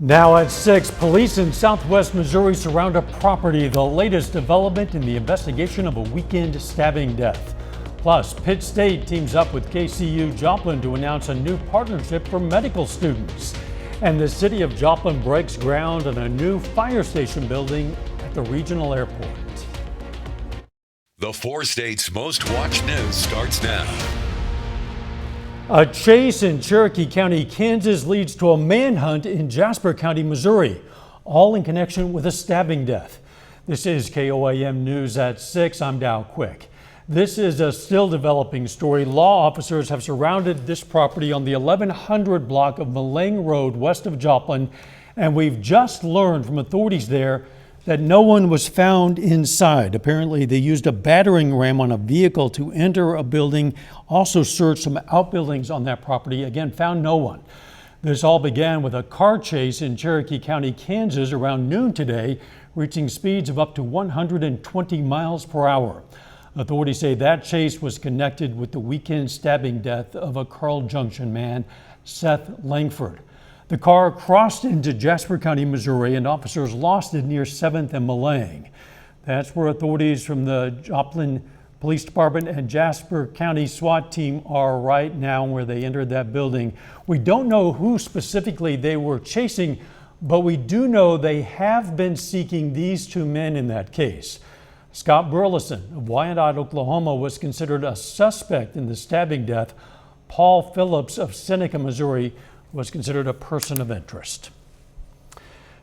Now at 6, police in southwest Missouri surround a property, the latest development in the investigation of a weekend stabbing death. Plus, Pitt State teams up with KCU Joplin to announce a new partnership for medical students. And the city of Joplin breaks ground on a new fire station building at the regional airport. The 4 states' most watched news starts now. A chase in Cherokee County, Kansas leads to a manhunt in Jasper County, Missouri, all in connection with a stabbing death. This is KOAM News at 6. I'm Dow Quick. This is a still developing story. Law officers have surrounded this property on the 1100 block of Malang Road west of Joplin, and we've just learned from authorities there that no one was found inside. Apparently, they used a battering ram on a vehicle to enter a building, also searched some outbuildings on that property. Again, found no one. This all began with a car chase in Cherokee County, Kansas around noon today, reaching speeds of up to 120 miles per hour. Authorities say that chase was connected with the weekend stabbing death of a Carl Junction man, Seth Langford. The car crossed into Jasper County, Missouri, and officers lost it near 7th and Malang. That's where authorities from the Joplin Police Department and Jasper County SWAT team are right now, where they entered that building. We don't know who specifically they were chasing, but we do know they have been seeking these 2 men in that case. Scott Burleson of Wyandotte, Oklahoma, was considered a suspect in the stabbing death. Paul Phillips of Seneca, Missouri, was considered a person of interest.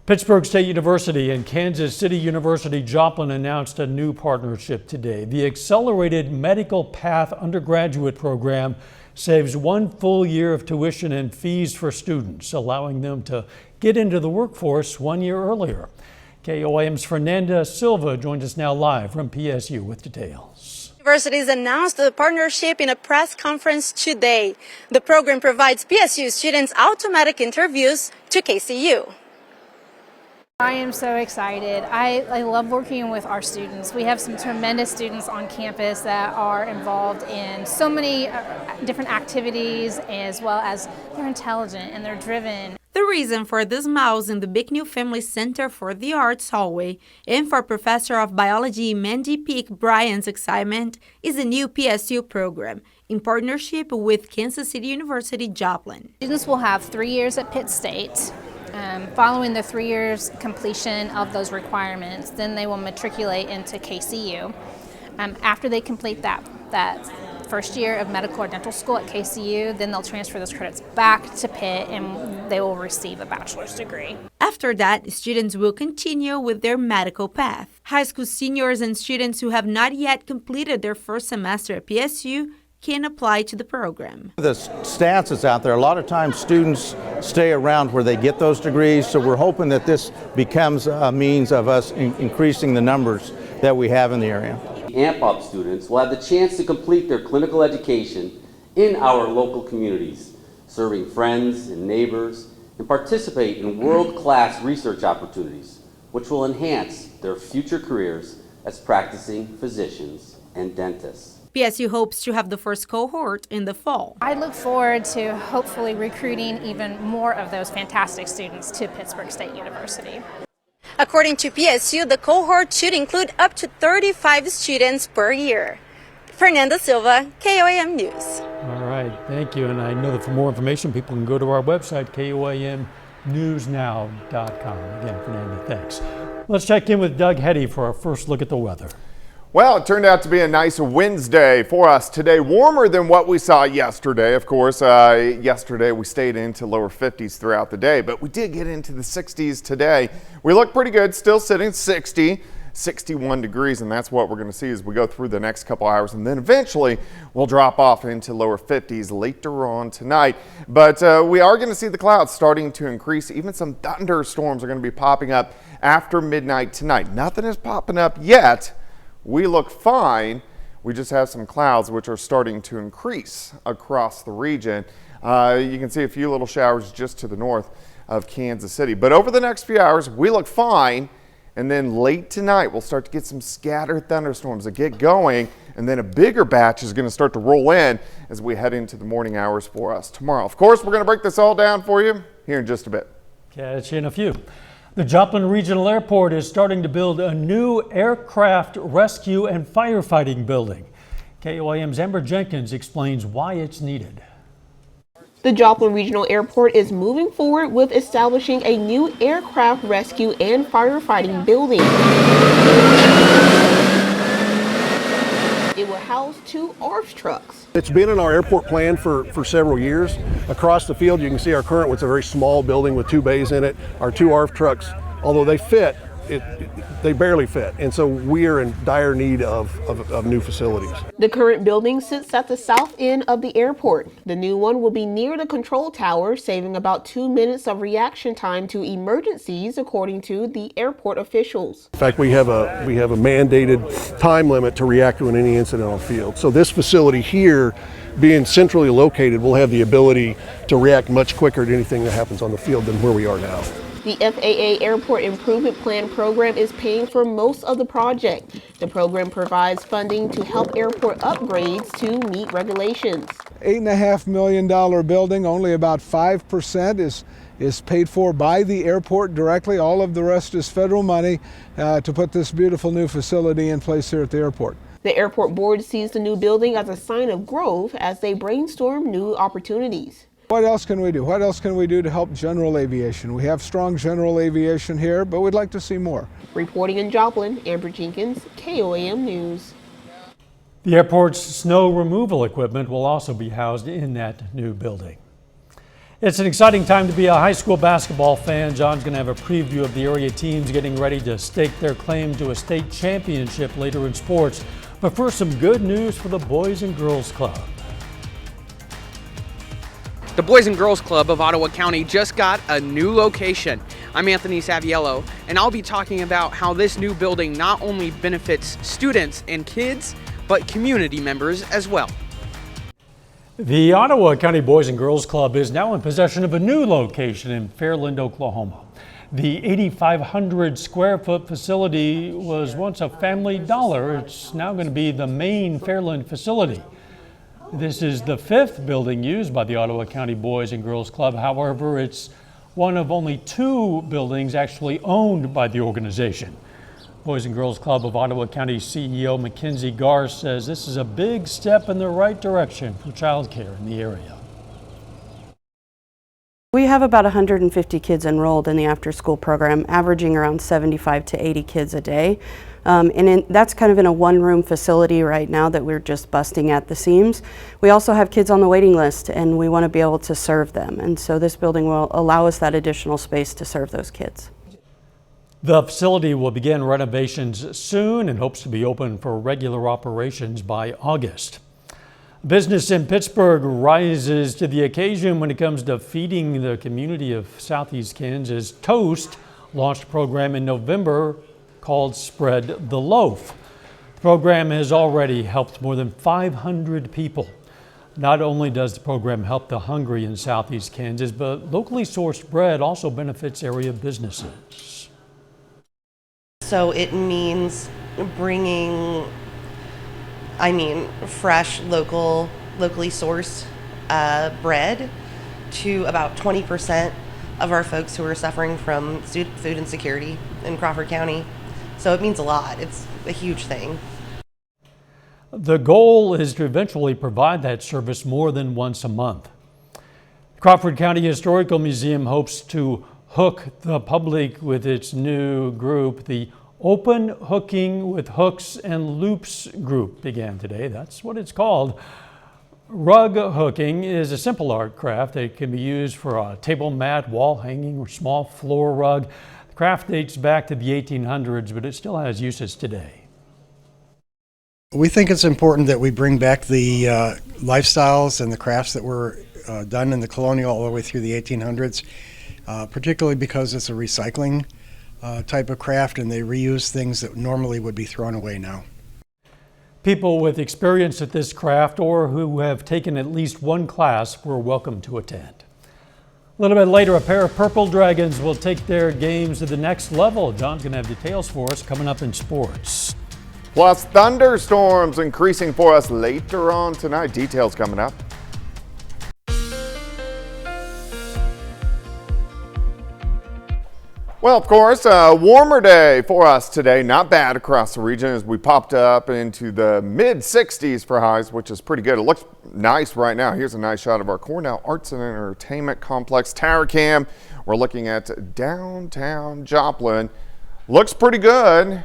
Pittsburgh State University and Kansas City University Joplin announced a new partnership today. The Accelerated Medical Path undergraduate program saves 1 full year of tuition and fees for students, allowing them to get into the workforce 1 year earlier. KOAM's Fernanda Silva joins us now live from PSU with details. Universities announced the partnership in a press conference today. The program provides PSU students automatic interviews to KCU. I am so excited. I love working with our students. We have some tremendous students on campus that are involved in so many different activities, as well as they're intelligent and they're driven. The reason for this mouse in the Bicknell Family Center for the Arts hallway and for Professor of Biology Mandy Peak Bryan's excitement is a new PSU program in partnership with Kansas City University Joplin. Students will have 3 years at Pitt State. Following the 3 years completion of those requirements, then they will matriculate into KCU. After they complete that first year of medical or dental school at KCU, then they'll transfer those credits back to Pitt and they will receive a bachelor's degree. After that, students will continue with their medical path. High school seniors and students who have not yet completed their first semester at PSU can apply to the program. The stats is out there. A lot of times students stay around where they get those degrees, so we're hoping that this becomes a means of us increasing the numbers that we have in the area. AMP-UP students will have the chance to complete their clinical education in our local communities, serving friends and neighbors, and participate in world-class research opportunities, which will enhance their future careers as practicing physicians and dentists. PSU hopes to have the first cohort in the fall. I look forward to hopefully recruiting even more of those fantastic students to Pittsburgh State University. According to PSU, the cohort should include up to 35 students per year. Fernanda Silva, KOAM News. All right, thank you. And I know that for more information, people can go to our website, KOAMnewsnow.com. Again, Fernanda, thanks. Let's check in with Doug Hetty for our first look at the weather. Well, it turned out to be a nice Wednesday for us today, warmer than what we saw yesterday. Of course, yesterday we stayed into lower 50s throughout the day, but we did get into the 60s today. We look pretty good, still sitting 61 degrees, and that's what we're going to see as we go through the next couple hours, and then eventually we'll drop off into lower 50s later on tonight. But we are going to see the clouds starting to increase. Even some thunderstorms are going to be popping up after midnight tonight. Nothing is popping up yet. We look fine. We just have some clouds which are starting to increase across the region. You can see a few little showers just to the north of Kansas City. But over the next few hours, we look fine. And then late tonight, we'll start to get some scattered thunderstorms that get going. And then a bigger batch is going to start to roll in as we head into the morning hours for us tomorrow. Of course, we're going to break this all down for you here in just a bit. Catch you in a few. The Joplin Regional Airport is starting to build a new aircraft rescue and firefighting building. KOAM's Amber Jenkins explains why it's needed. The Joplin Regional Airport is moving forward with establishing a new aircraft rescue and firefighting building. It will house 2 ARFF trucks. It's been in our airport plan for several years. Across the field, you can see our current one's a very small building with 2 bays in it. Our 2 ARFF trucks, although they fit, they barely fit. And so we are in dire need of new facilities. The current building sits at the south end of the airport. The new one will be near the control tower, saving about 2 minutes of reaction time to emergencies, according to the airport officials. In fact, we have a mandated time limit to react to any incident on field. So this facility here, being centrally located, will have the ability to react much quicker to anything that happens on the field than where we are now. The FAA Airport Improvement Plan program is paying for most of the project. The program provides funding to help airport upgrades to meet regulations. $8.5 million building, only about 5% is paid for by the airport directly. All of the rest is federal money to put this beautiful new facility in place here at the airport. The airport board sees the new building as a sign of growth as they brainstorm new opportunities. What else can we do? What else can we do to help general aviation? We have strong general aviation here, but we'd like to see more. Reporting in Joplin, Amber Jenkins, KOAM News. The airport's snow removal equipment will also be housed in that new building. It's an exciting time to be a high school basketball fan. John's going to have a preview of the area teams getting ready to stake their claim to a state championship later in sports. But first, some good news for the Boys and Girls Club. The Boys and Girls Club of Ottawa County just got a new location. I'm Anthony Saviello, and I'll be talking about how this new building not only benefits students and kids, but community members as well. The Ottawa County Boys and Girls Club is now in possession of a new location in Fairland, Oklahoma. The 8,500 square foot facility was once a Family Dollar. It's now going to be the main Fairland facility. This is the 5th building used by the Ottawa County Boys and Girls Club. However, it's one of only 2 buildings actually owned by the organization. Boys and Girls Club of Ottawa County CEO Mackenzie Garr says this is a big step in the right direction for childcare in the area. We have about 150 kids enrolled in the after-school program, averaging around 75 to 80 kids a day. That's kind of in a one-room facility right now that we're just busting at the seams. We also have kids on the waiting list, and we want to be able to serve them. And so this building will allow us that additional space to serve those kids. The facility will begin renovations soon and hopes to be open for regular operations by August. Business in Pittsburgh rises to the occasion when it comes to feeding the community of Southeast Kansas. Toast launched a program in November called Spread the Loaf. The program has already helped more than 500 people. Not only does the program help the hungry in Southeast Kansas, but locally sourced bread also benefits area businesses. So it means bringing fresh, locally sourced bread to about 20% of our folks who are suffering from food insecurity in Crawford County. So it means a lot. It's a huge thing. The goal is to eventually provide that service more than once a month. Crawford County Historical Museum hopes to hook the public with its new group. The Open Hooking with Hooks and Loops group began today. That's what it's called. Rug hooking is a simple art craft that can be used for a table mat, wall hanging, or small floor rug. The craft dates back to the 1800s, but it still has uses today. We think it's important that we bring back the lifestyles and the crafts that were done in the colonial all the way through the 1800s, particularly because it's a recycling type of craft, and they reuse things that normally would be thrown away now. People with experience at this craft or who have taken at least one class were welcome to attend. A little bit later, a pair of Purple Dragons will take their games to the next level. John's going to have details for us coming up in sports. Plus, thunderstorms increasing for us later on tonight. Details coming up. Well, of course, a warmer day for us today. Not bad across the region as we popped up into the mid-60s for highs, which is pretty good. It looks nice right now. Here's a nice shot of our Cornell Arts and Entertainment Complex tower cam. We're looking at downtown Joplin. Looks pretty good.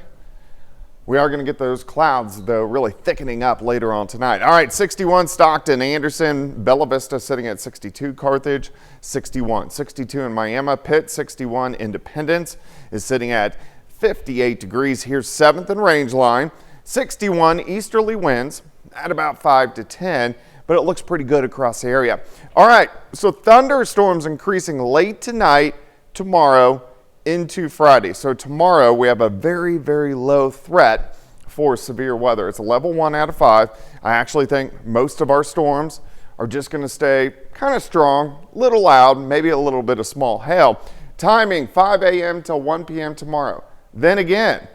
We are going to get those clouds, though, really thickening up later on tonight. All right, 61 Stockton, Anderson, Bella Vista sitting at 62, Carthage 61, 62 in Miami, Pitt 61, Independence is sitting at 58 degrees. Here's 7th and Rangeline, 61 easterly winds at about 5 to 10, but it looks pretty good across the area. All right, so thunderstorms increasing late tonight, tomorrow, into Friday. So tomorrow we have a very, very low threat for severe weather. It's a level 1 out of 5. I actually think most of our storms are just going to stay kind of strong, little loud, maybe a little bit of small hail. Timing 5 a.m. till 1 p.m. tomorrow. Then again,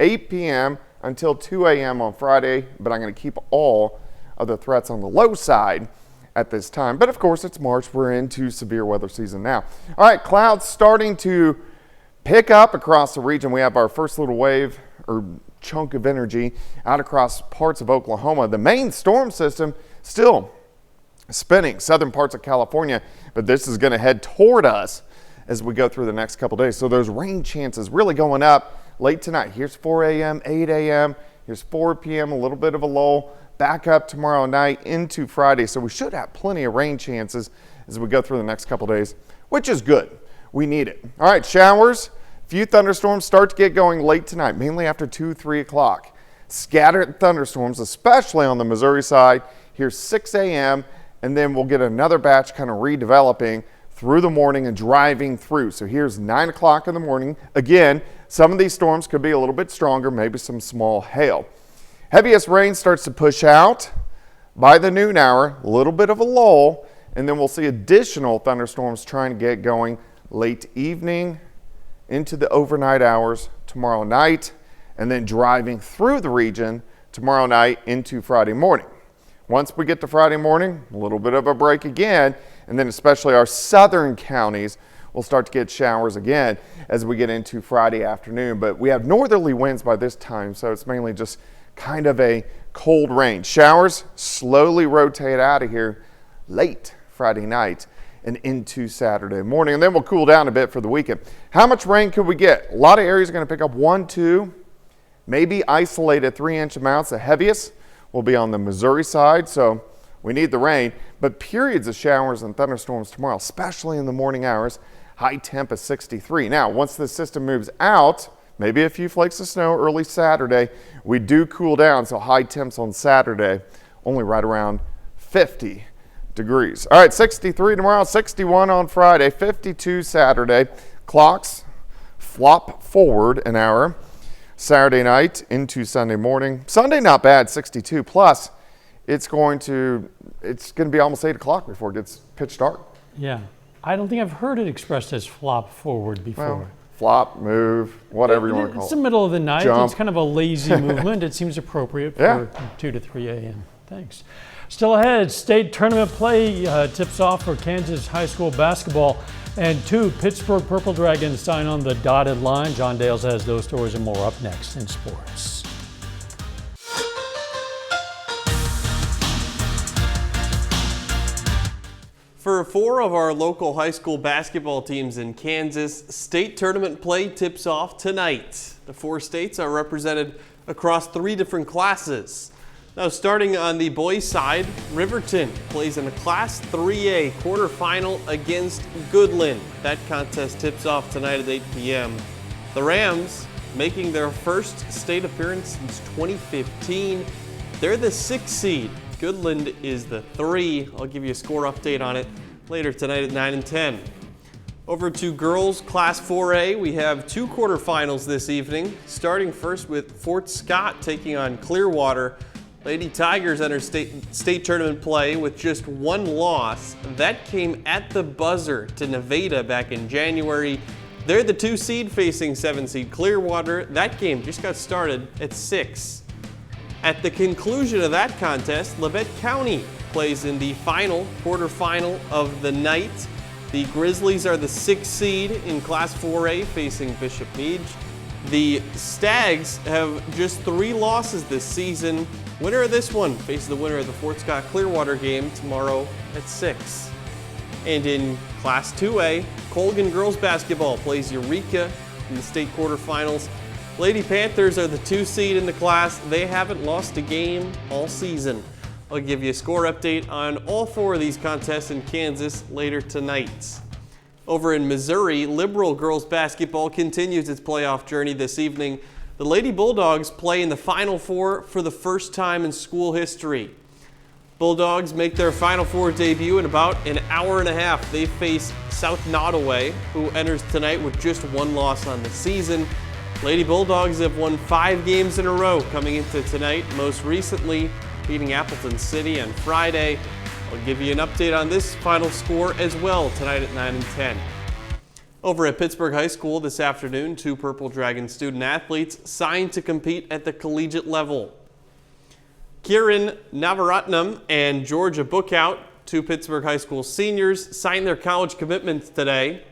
8 p.m. until 2 a.m. on Friday, but I'm going to keep all of the threats on the low side at this time. But of course, it's March. We're into severe weather season now. All right, clouds starting to pick up across the region. We have our first little wave or chunk of energy out across parts of Oklahoma. The main storm system still spinning southern parts of California, but this is going to head toward us as we go through the next couple days. So those rain chances really going up late tonight. Here's 4 a.m., 8 a.m., here's 4 p.m., a little bit of a lull, back up tomorrow night into Friday. So we should have plenty of rain chances as we go through the next couple days, which is good. We need it. All right, showers, few thunderstorms start to get going late tonight, mainly after 2, 3 o'clock. Scattered thunderstorms, especially on the Missouri side. Here's 6 a.m., and then we'll get another batch kind of redeveloping through the morning and driving through. So here's 9 o'clock in the morning. Again, some of these storms could be a little bit stronger, maybe some small hail. Heaviest rain starts to push out by the noon hour, a little bit of a lull, and then we'll see additional thunderstorms trying to get going late evening into the overnight hours tomorrow night, and then driving through the region tomorrow night into Friday morning. Once we get to Friday morning, a little bit of a break again, and then especially our southern counties will start to get showers again as we get into Friday afternoon. But we have northerly winds by this time, so it's mainly just kind of a cold rain. Showers slowly rotate out of here late Friday night and into Saturday morning, and then we'll cool down a bit for the weekend. How much rain could we get? A lot of areas are going to pick up 1, 2, maybe isolated 3-inch amounts. The heaviest will be on the Missouri side, so we need the rain, but periods of showers and thunderstorms tomorrow, especially in the morning hours. High temp is 63. Now, once the system moves out, maybe a few flakes of snow early Saturday, we do cool down, so high temps on Saturday, only right around 50 degrees. All right, 63 tomorrow, 61 on Friday, 52 Saturday. Clocks flop forward an hour. Saturday night into Sunday morning. Sunday not bad, 62. Plus, it's going to be almost 8 o'clock before it gets pitch dark. Yeah, I don't think I've heard it expressed as flop forward before. Well, flop, move, whatever you want to call it. It's the middle of the night. Jump. It's kind of a lazy movement. It seems appropriate for 2 to 3 a.m. Thanks. Still ahead, state tournament play tips off for Kansas high school basketball, and 2 Pittsburgh Purple Dragons sign on the dotted line. John Dales has those stories and more up next in sports. For 4 of our local high school basketball teams in Kansas, state tournament play tips off tonight. The 4 states are represented across 3 different classes. Now, starting on the boys' side, Riverton plays in a Class 3A quarterfinal against Goodland. That contest tips off tonight at 8 p.m. The Rams, making their first state appearance since 2015, they're the 6th seed. Goodland is the 3. I'll give you a score update on it later tonight at 9 and 10. Over to girls Class 4A, we have 2 quarterfinals this evening, starting first with Fort Scott taking on Clearwater. Lady Tigers enter state tournament play with just 1 loss. That came at the buzzer to Nevada back in January. They're the 2 seed facing 7 seed Clearwater. That game just got started at 6. At the conclusion of that contest, Labette County plays in the final quarterfinal of the night. The Grizzlies are the 6th seed in Class 4A, facing Bishop Meade. The Stags have just 3 losses this season. Winner of this one faces the winner of the Fort Scott Clearwater game tomorrow at 6. And in Class 2A, Colgan girls basketball plays Eureka in the state quarterfinals. Lady Panthers are the 2 seed in the class. They haven't lost a game all season. I'll give you a score update on all 4 of these contests in Kansas later tonight. Over in Missouri, Liberal girls basketball continues its playoff journey this evening. The Lady Bulldogs play in the Final Four for the first time in school history. Bulldogs make their Final Four debut in about an hour and a half. They face South Nottoway, who enters tonight with just 1 loss on the season. Lady Bulldogs have won 5 games in a row coming into tonight, most recently beating Appleton City on Friday. I'll give you an update on this final score as well tonight at 9 and 10. Over at Pittsburgh High School this afternoon, 2 Purple Dragon student athletes signed to compete at the collegiate level. Kiran Navaratnam and Georgia Bookout, 2 Pittsburgh High School seniors, signed their college commitments today.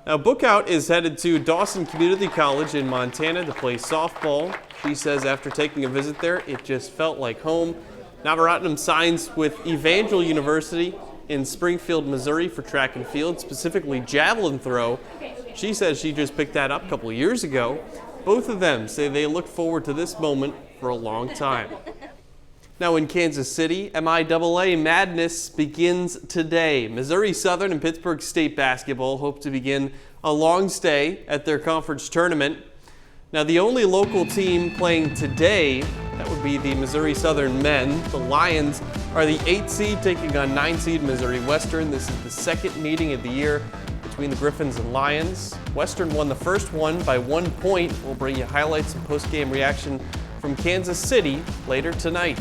Now, Bookout is headed to Dawson Community College in Montana to play softball. She says after taking a visit there, it just felt like home. Navaratnam signs with Evangel University in Springfield, Missouri for track and field, specifically javelin throw. She says she just picked that up a couple of years ago. Both of them say they look forward to this moment for a long time. Now in Kansas City, MIAA Madness begins today. Missouri Southern and Pittsburgh State basketball hope to begin a long stay at their conference tournament. Now the only local team playing today, that would be the Missouri Southern men. The Lions are the 8th seed taking on 9th seed Missouri Western. This is the 2nd meeting of the year between the Griffins and Lions. Western won the first one by 1 point. We'll bring you highlights and post-game reaction from Kansas City later tonight.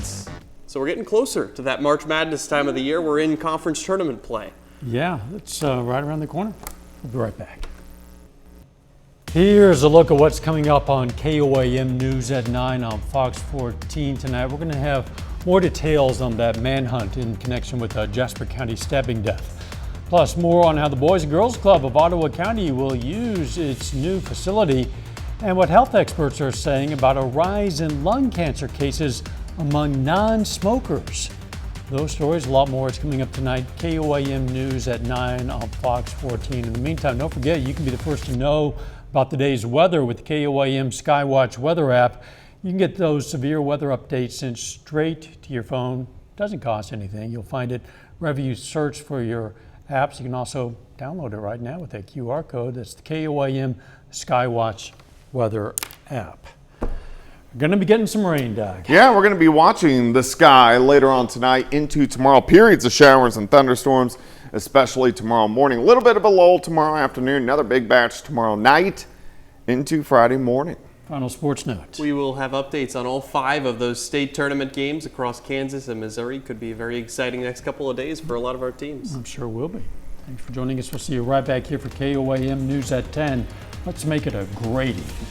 So we're getting closer to that March Madness time of the year. We're in conference tournament play. Yeah, it's right around the corner. We'll be right back. Here's a look at what's coming up on KOAM News at 9 on Fox 14 tonight. We're going to have more details on that manhunt in connection with a Jasper County stabbing death. Plus more on how the Boys and Girls Club of Ottawa County will use its new facility and what health experts are saying about a rise in lung cancer cases among non-smokers. Those stories, a lot more, is coming up tonight. KOAM News at 9 on Fox 14. In the meantime, don't forget, you can be the first to know about the day's weather with the KOAM Skywatch weather app. You can get those severe weather updates sent straight to your phone. Doesn't cost anything. You'll find it wherever you search for your apps. You can also download it right now with that QR code. That's the KOAM Skywatch weather app. We're going to be getting some rain, Doug. Yeah, we're going to be watching the sky later on tonight into tomorrow. Periods of showers and thunderstorms, especially tomorrow morning. A little bit of a lull tomorrow afternoon. Another big batch tomorrow night into Friday morning. Final sports note. We will have updates on all 5 of those state tournament games across Kansas and Missouri. Could be a very exciting next couple of days for a lot of our teams. I'm sure will be. Thanks for joining us. We'll see you right back here for KOAM News at 10. Let's make it a great evening.